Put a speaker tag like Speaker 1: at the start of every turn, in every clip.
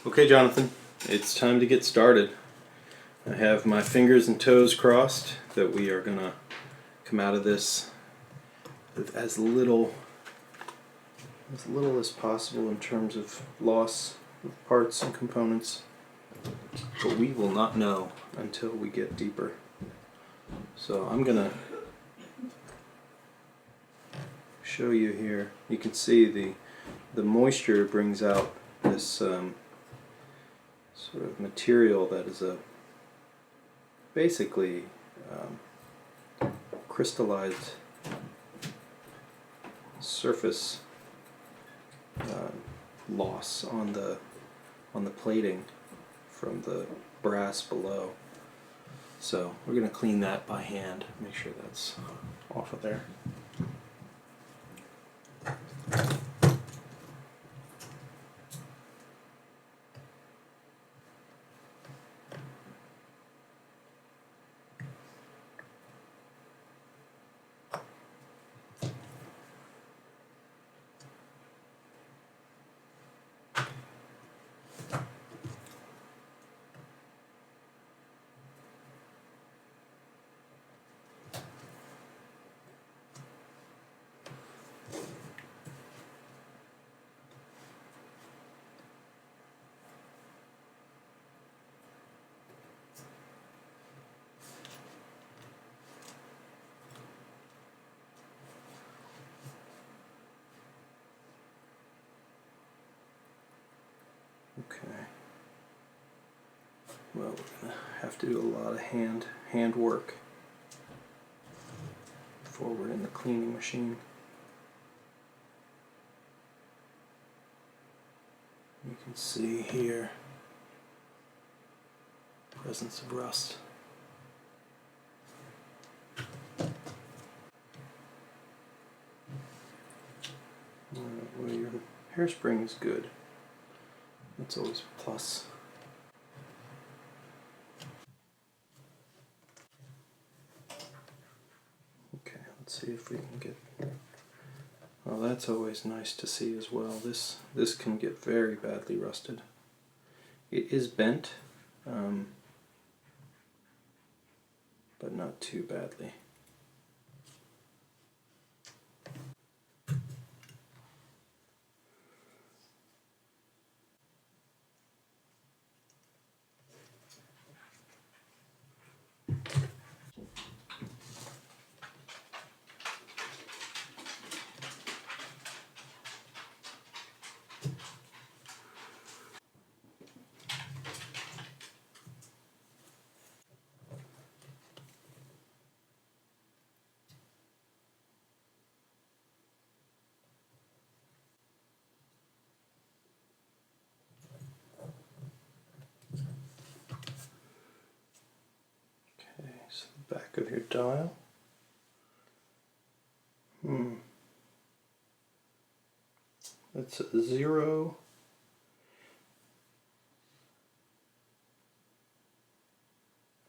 Speaker 1: Okay, Jonathan, it's time to get started. I have my fingers and toes crossed that we are going to come out of this with as little as possible in terms of loss of parts and components, but we will not know until we get deeper. So I'm going to show you here. You can see the moisture brings out this sort of material that is basically crystallized surface loss on the plating from the brass below. So we're going to clean that by hand, make sure that's off of there. Okay. Well, we're gonna have to do a lot of hand work before we're in the cleaning machine. You can see here presence of rust. Well, your hairspring is good. That's always a plus. Okay, let's see if we can get... Well, that's always nice to see as well. This can get very badly rusted. It is bent, but not too badly. So the back of your dial. That's a 0.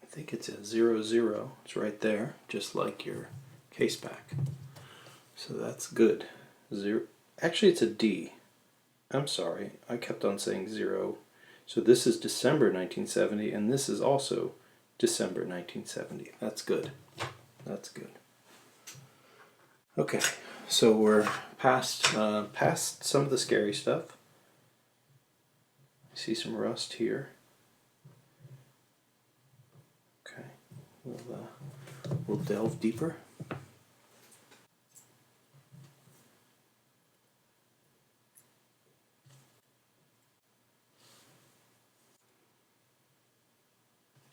Speaker 1: I think it's a 00. It's right there, just like your case back. So that's good. Actually, it's a D. I'm sorry, I kept on saying 0. So this is December 1970, and this is also December 1970. That's good. That's good. Okay, so we're past some of the scary stuff. I see some rust here. Okay, we'll delve deeper.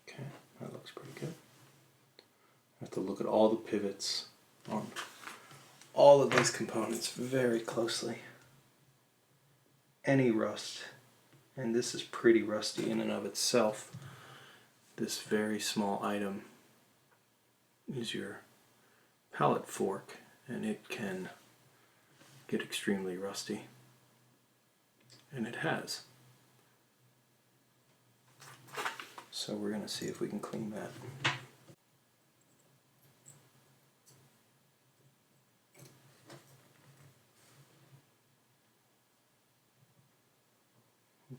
Speaker 1: Okay, that looks pretty good. I have to look at all the pivots on all of these components very closely. Any rust, and this is pretty rusty in and of itself. This very small item is your palette fork, and it can get extremely rusty, and it has. So we're going to see if we can clean that.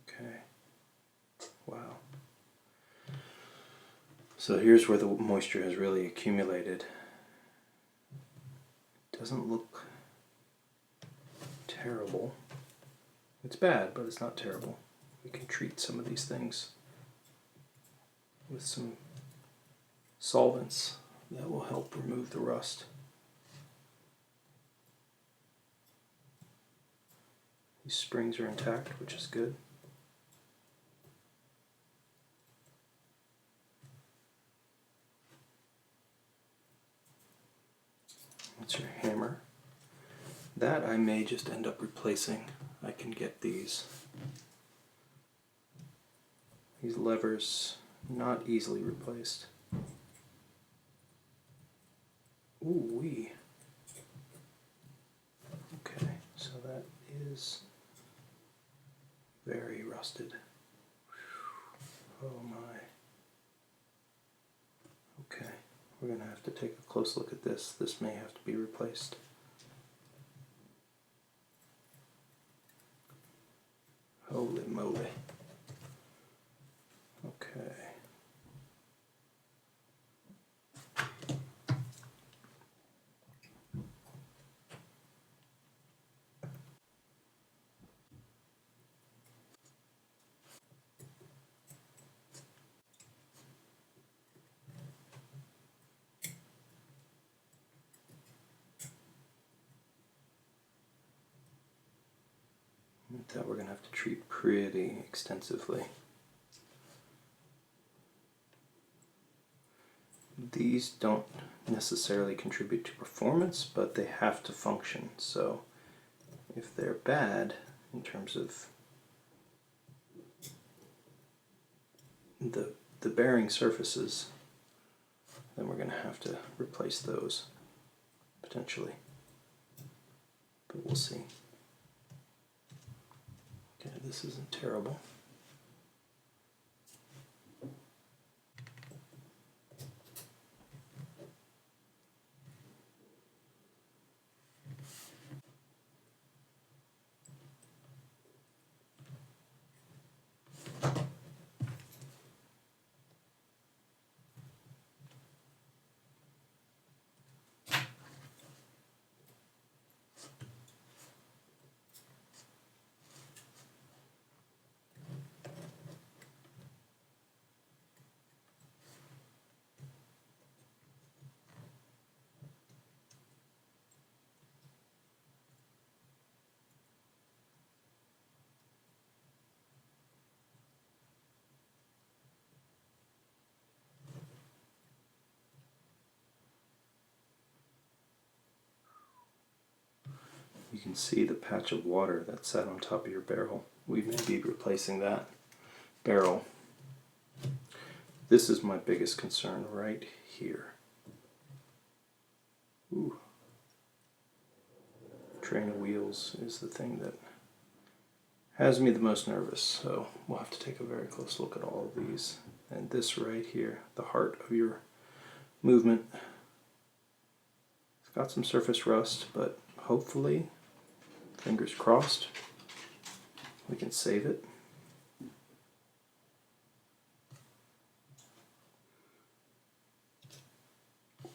Speaker 1: Okay, So here's where the moisture has really accumulated. It doesn't look terrible. It's bad, but it's not terrible. We can treat some of these things with some solvents that will help remove the rust. These springs are intact, which is good. That's your hammer. That I may just end up replacing. I can get these levers not easily replaced. Ooh wee. Okay, so that is very rusted. Oh my. Okay, we're going to have to take a close look at this. This may have to be replaced. Holy moly. Okay. That we're going to have to treat pretty extensively. These don't necessarily contribute to performance, but they have to function. So if they're bad in terms of the bearing surfaces, then we're going to have to replace those potentially. But we'll see. Okay, this isn't terrible. You can see the patch of water that sat on top of your barrel. We may be replacing that barrel. This is my biggest concern right here. Ooh. Train of wheels is the thing that has me the most nervous, so we'll have to take a very close look at all of these. And this right here, the heart of your movement, it's got some surface rust, but hopefully, fingers crossed, we can save it.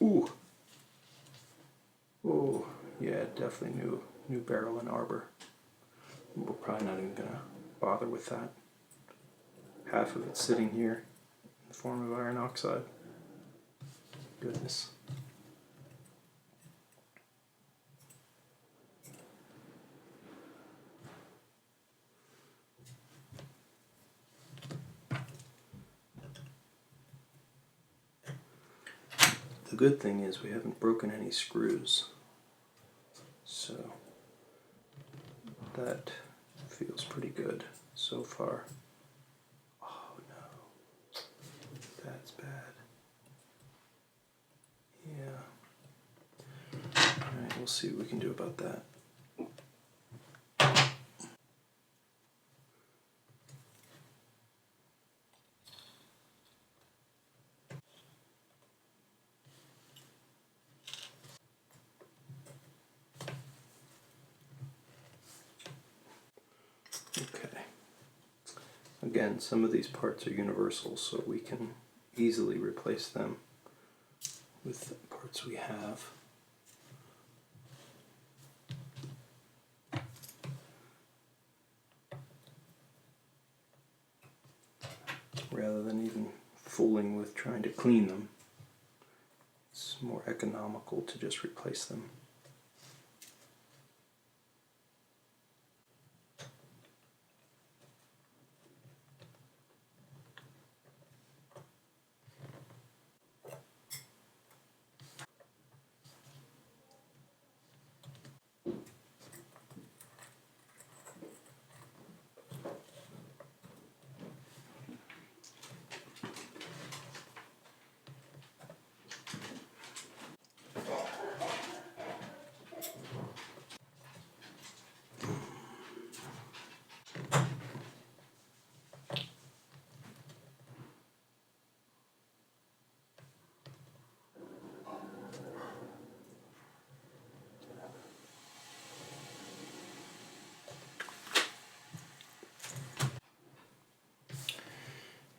Speaker 1: Ooh. Oh, yeah, definitely new barrel and arbor. We're probably not even going to bother with that. Half of it's sitting here in the form of iron oxide. Goodness. The good thing is we haven't broken any screws, so that feels pretty good so far. Oh no, that's bad. Yeah. Alright, we'll see what we can do about that. Okay. Again, some of these parts are universal, so we can easily replace them with the parts we have. Rather than even fooling with trying to clean them, it's more economical to just replace them.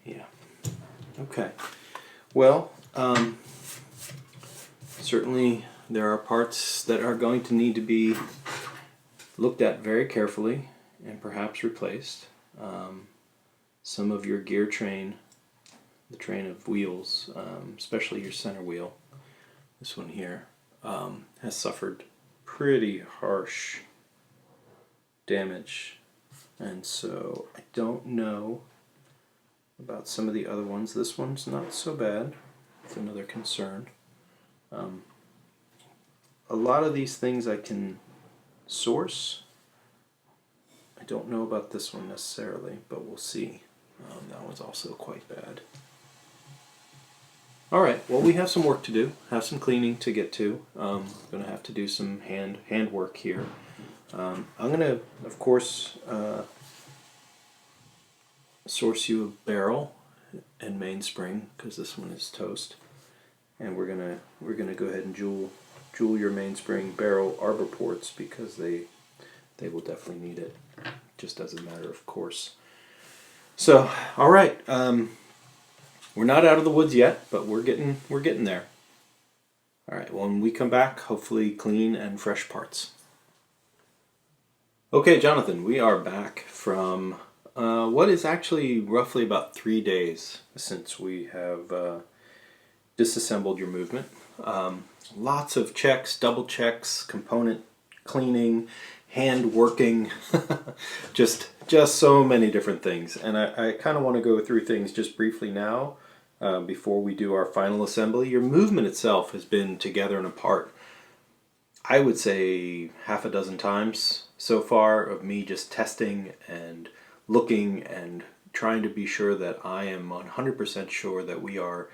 Speaker 1: Yeah. Okay. Well, certainly there are parts that are going to need to be looked at very carefully and perhaps replaced. Some of your gear train, the train of wheels, especially your center wheel, this one here, has suffered pretty harsh damage, and so I don't know about some of the other ones. This one's not so bad. It's another concern. A lot of these things I can source. I don't know about this one necessarily, but we'll see. That one's also quite bad. Alright, well, we have some work to do, have some cleaning to get to. I'm going to have to do some hand work here. I'm going to, of course, source you a barrel and mainspring, because this one is toast. And we're gonna go ahead and jewel your mainspring barrel arbor ports, because they will definitely need it, just as a matter of course. So, all right, we're not out of the woods yet, but we're getting there. All right, when we come back, hopefully clean and fresh parts. Okay, Jonathan, we are back from what is actually roughly about 3 days since we have disassembled your movement. Lots of checks, double checks, component cleaning, hand working, just so many different things. And I kind of want to go through things just briefly now before we do our final assembly. Your movement itself has been together and apart, I would say, half a dozen times so far, of me just testing and looking and trying to be sure that I am 100% sure that we are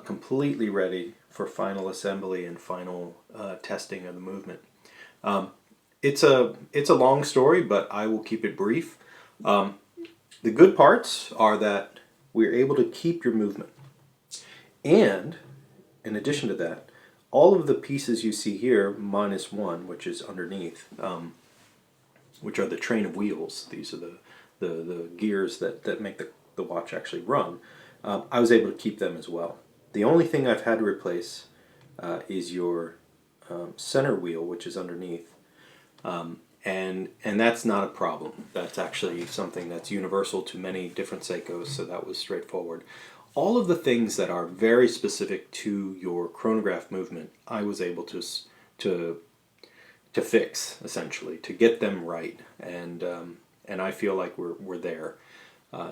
Speaker 1: completely ready for final assembly and final testing of the movement. It's a long story, but I will keep it brief. The good parts are that we're able to keep your movement. And in addition to that, all of the pieces you see here, minus one, which is underneath, which are the train of wheels. These are the gears that make the watch actually run. I was able to keep them as well. The only thing I've had to replace is your center wheel, which is underneath. And that's not a problem. That's actually something that's universal to many different Seikos, so that was straightforward. All of the things that are very specific to your chronograph movement, I was able to fix, essentially, to get them right, and I feel like we're there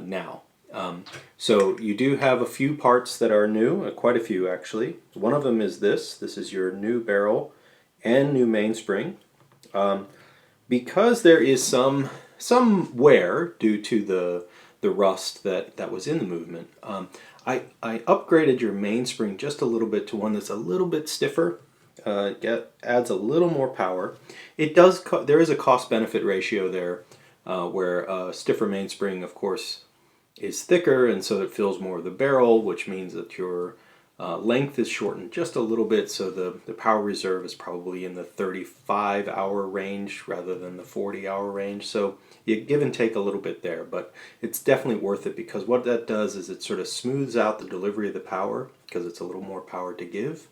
Speaker 1: now. So you do have a few parts that are new, quite a few actually. One of them is this. This is your new barrel and new mainspring. Because there is some wear due to the rust that was in the movement, I upgraded your mainspring just a little bit to one that's a little bit stiffer. Adds a little more power. It does. There is a cost-benefit ratio there, where a stiffer mainspring, of course, is thicker, and so it fills more of the barrel, which means that your Length is shortened just a little bit, so the power reserve is probably in the 35-hour range rather than the 40-hour range. So you give and take a little bit there, but it's definitely worth it because what that does is it sort of smooths out the delivery of the power because it's a little more power to give,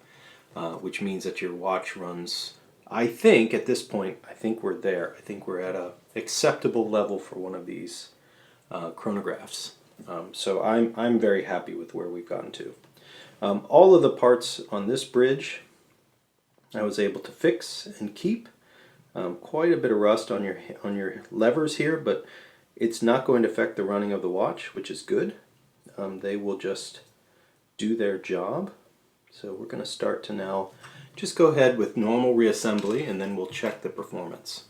Speaker 1: which means that your watch runs, I think at this point, I think we're there. I think we're at a acceptable level for one of these chronographs. So I'm very happy with where we've gotten to. All of the parts on this bridge I was able to fix and keep. Quite a bit of rust on your levers here, but it's not going to affect the running of the watch, which is good. They will just do their job. So we're going to start to now just go ahead with normal reassembly, and then we'll check the performance.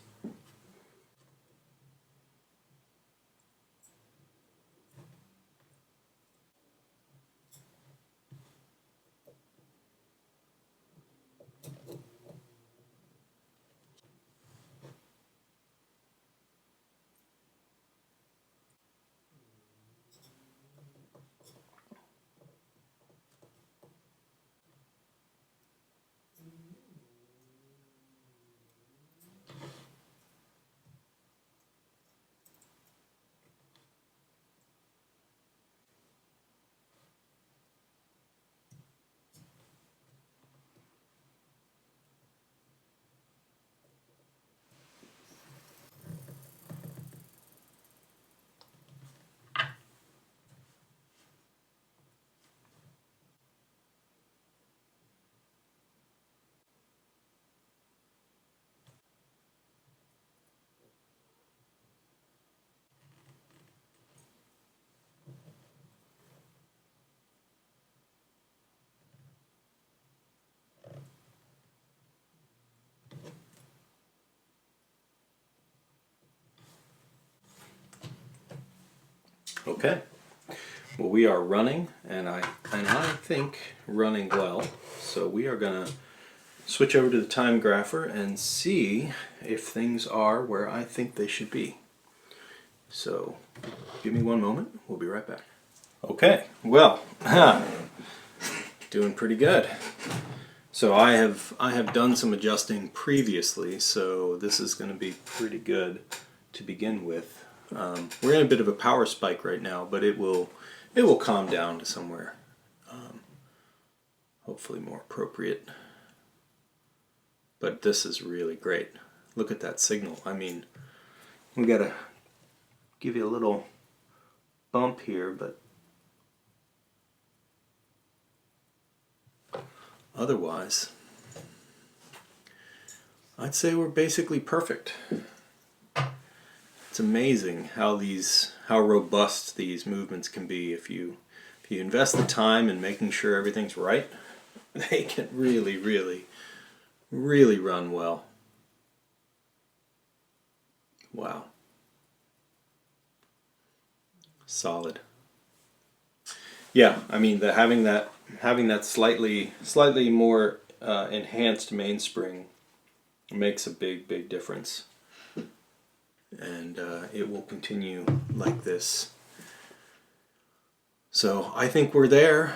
Speaker 1: Okay, well we are running, and I think running well. So we are gonna switch over to the time grapher and see if things are where I think they should be. So give me one moment, we'll be right back. Okay, well, doing pretty good. So I have done some adjusting previously, so this is going to be pretty good to begin with. We're in a bit of a power spike right now, but it will calm down to somewhere hopefully more appropriate. But this is really great. Look at that signal. I mean, we gotta give you a little bump here, but otherwise, I'd say we're basically perfect. It's amazing how robust these movements can be if you invest the time in making sure everything's right. They can really, really, really run well. Wow. Solid. Yeah, I mean having that slightly more enhanced mainspring makes a big difference. And it will continue like this. So I think we're there.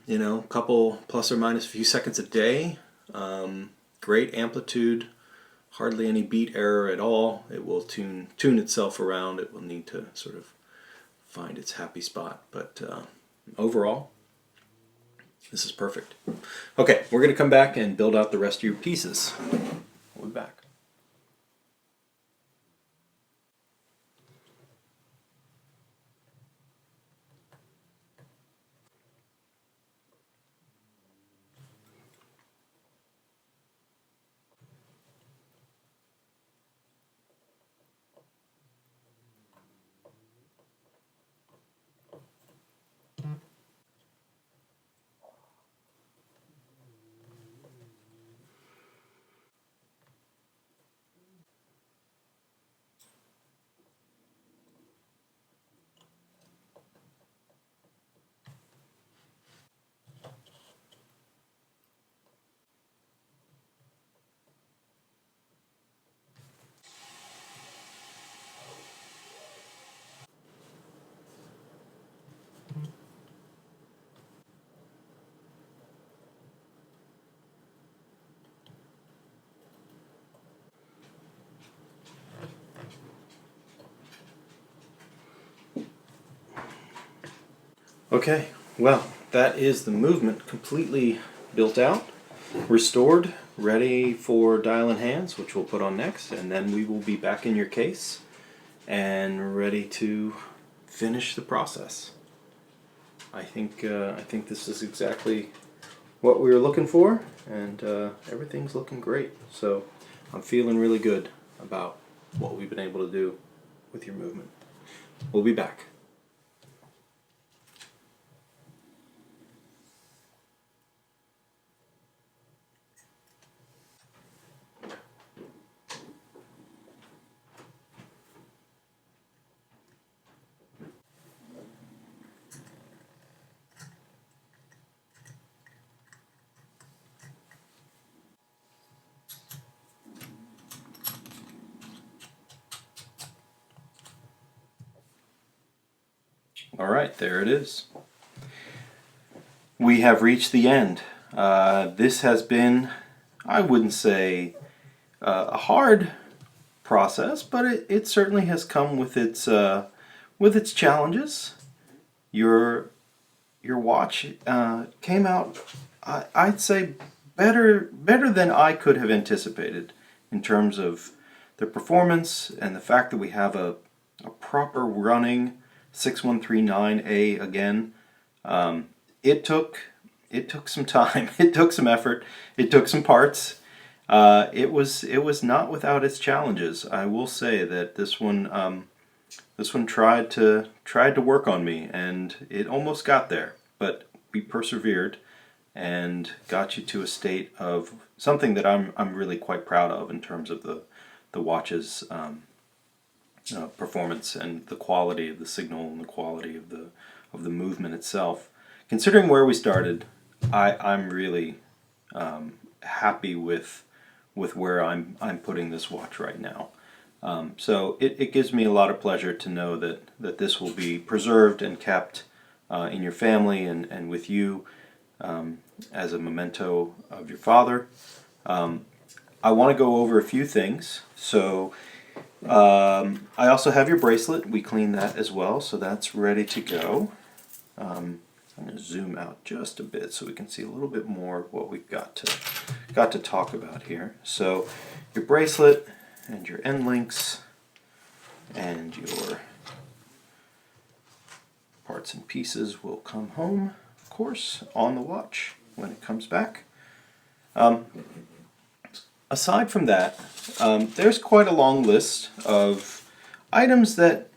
Speaker 1: You know, a couple plus or minus a few seconds a day. Great amplitude, hardly any beat error at all. It will tune itself around. It will need to sort of find its happy spot. But overall, this is perfect. Okay, we're going to come back and build out the rest of your pieces. We'll be back. Okay, well, that is the movement completely built out, restored, ready for dial and hands, which we'll put on next, and then we will be back in your case and ready to finish the process. I think this is exactly what we were looking for, and everything's looking great. So I'm feeling really good about what we've been able to do with your movement. We'll be back. All right, there it is. We have reached the end. This has been, I wouldn't say a hard process, but it certainly has come with its challenges. Your watch came out, I'd say, better than I could have anticipated in terms of the performance and the fact that we have a proper running 6139A again. It took some time. It took some effort. It took some parts. It was not without its challenges. I will say that this one tried to work on me, and it almost got there. But we persevered and got you to a state of something that I'm really quite proud of in terms of the watch's performance and the quality of the signal and the quality of the movement itself. Considering where we started, I'm really happy with where I'm putting this watch right now. So it gives me a lot of pleasure to know that this will be preserved and kept in your family and with you as a memento of your father. I want to go over a few things. So I also have your bracelet. We cleaned that as well, so that's ready to go. I'm going to zoom out just a bit so we can see a little bit more of what we've got to talk about here. So your bracelet and your end links and your parts and pieces will come home, of course, on the watch when it comes back. Aside from that, there's quite a long list of items that,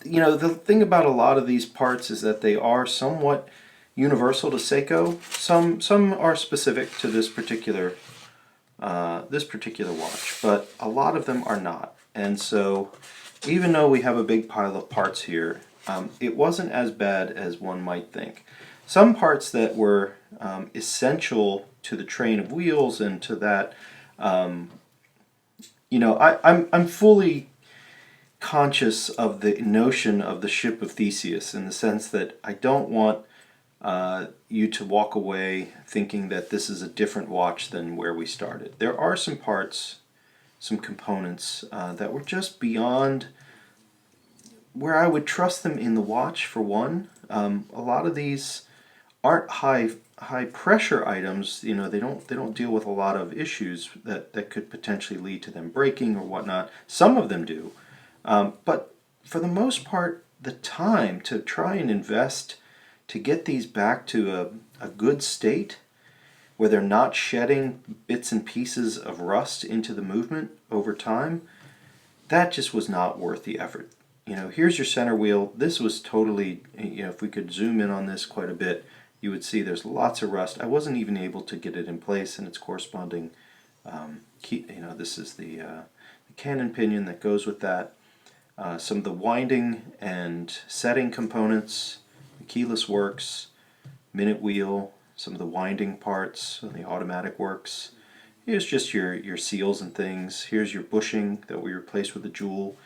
Speaker 1: the thing about a lot of these parts is that they are somewhat universal to Seiko. Some are specific to this particular watch, but a lot of them are not. And so, even though we have a big pile of parts here, it wasn't as bad as one might think. Some parts that were essential to the train of wheels and to that, I'm fully conscious of the notion of the ship of Theseus in the sense that I don't want you to walk away thinking that this is a different watch than where we started. There are some parts, some components that were just beyond where I would trust them in the watch, for one. A lot of these aren't high pressure items. They don't deal with a lot of issues that could potentially lead to them breaking or whatnot. Some of them do. But for the most part, the time to try and invest to get these back to a good state where they're not shedding bits and pieces of rust into the movement over time, that just was not worth the effort. Here's your center wheel. This was totally, if we could zoom in on this quite a bit, you would see there's lots of rust. I wasn't even able to get it in place in its corresponding key. This is the cannon pinion that goes with that. Some of the winding and setting components, the keyless works, minute wheel, some of the winding parts, the automatic works. Here's just your seals and things. Here's your bushing that we replaced with a jewel.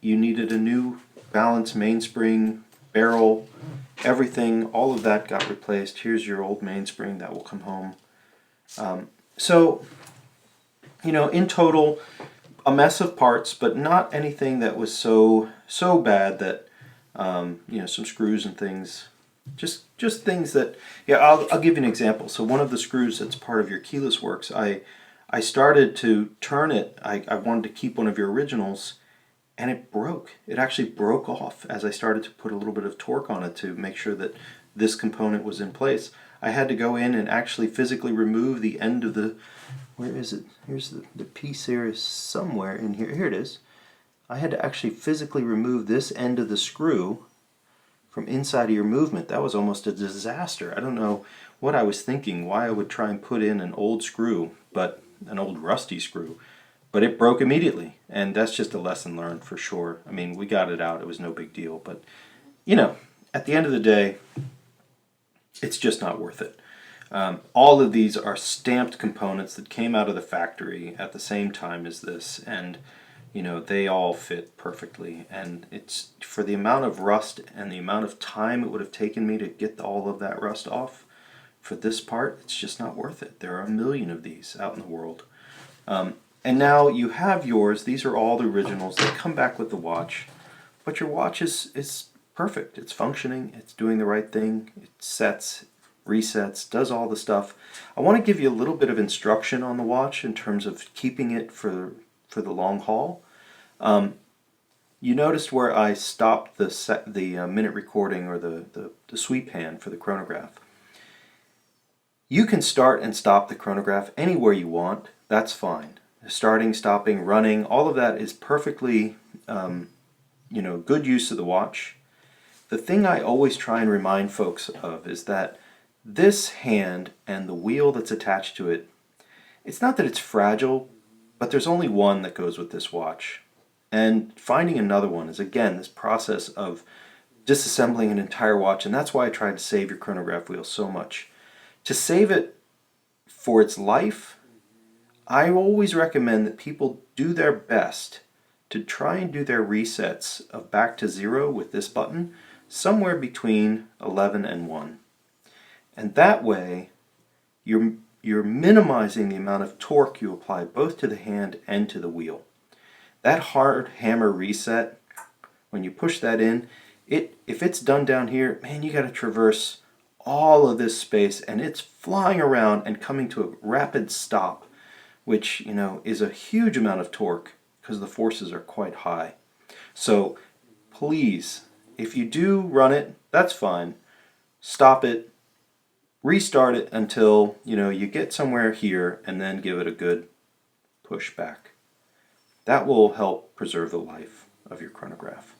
Speaker 1: You needed a new balance mainspring, barrel, everything, all of that got replaced. Here's your old mainspring that will come home. So, in total, a mess of parts, but not anything that was so bad that You know, some screws and things. Just things that, yeah, I'll give you an example. So one of the screws that's part of your keyless works, I started to turn it. I wanted to keep one of your originals, and it broke. It actually broke off as I started to put a little bit of torque on it to make sure that this component was in place. I had to go in and actually physically remove the end of the, where is it? Here's the piece here is somewhere in here. Here it is. I had to actually physically remove this end of the screw from inside of your movement. That was almost a disaster. I don't know what I was thinking, why I would try and put in an old screw, but an old rusty screw, but it broke immediately, and that's just a lesson learned for sure. I mean, we got it out, it was no big deal, but you know, at the end of the day, it's just not worth it. All of these are stamped components that came out of the factory at the same time as this, and you know, they all fit perfectly, and it's for the amount of rust and the amount of time it would have taken me to get all of that rust off for this part, it's just not worth it. There are a million of these out in the world. And now you have yours. These are all the originals. They come back with the watch, but your watch is perfect. It's functioning, it's doing the right thing, it sets, resets, does all the stuff. I want to give you a little bit of instruction on the watch in terms of keeping it for the long haul. You noticed where I stopped the minute recording or the sweep hand for the chronograph. You can start and stop the chronograph anywhere you want. That's fine. Starting, stopping, running, all of that is perfectly you know, good use of the watch. The thing I always try and remind folks of is that this hand and the wheel that's attached to it, it's not that it's fragile, but there's only one that goes with this watch. And finding another one is, again, this process of disassembling an entire watch, and that's why I tried to save your chronograph wheel so much. To save it for its life, I always recommend that people do their best to try and do their resets of back to 0 with this button somewhere between 11 and 1. And that way, you're minimizing the amount of torque you apply both to the hand and to the wheel. That hard hammer reset, when you push that in, if it's done down here, man, you got to traverse all of this space, and it's flying around and coming to a rapid stop, which, you know, is a huge amount of torque because the forces are quite high. So please, if you do run it, that's fine. Stop it, restart it until, you know, you get somewhere here, and then give it a good push back. That will help preserve the life of your chronograph.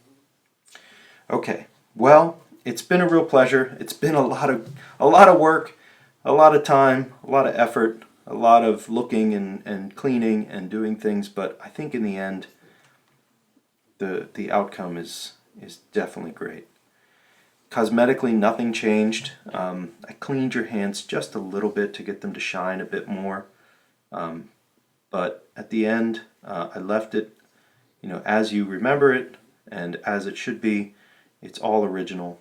Speaker 1: Okay, well, it's been a real pleasure. It's been a lot of work, a lot of time, a lot of effort, a lot of looking and cleaning and doing things, but I think in the end the outcome is definitely great. Cosmetically, nothing changed. I cleaned your hands just a little bit to get them to shine a bit more, but at the end I left it, you know, as you remember it and as it should be. It's all original,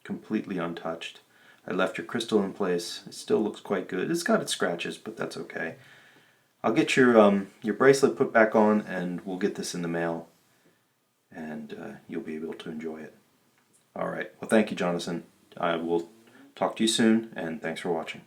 Speaker 1: completely untouched. I left your crystal in place. It still looks quite good. It's got its scratches, but that's okay. I'll get your bracelet put back on, and we'll get this in the mail, and you'll be able to enjoy it. All right. Well, thank you, Jonathan. I will talk to you soon, and thanks for watching.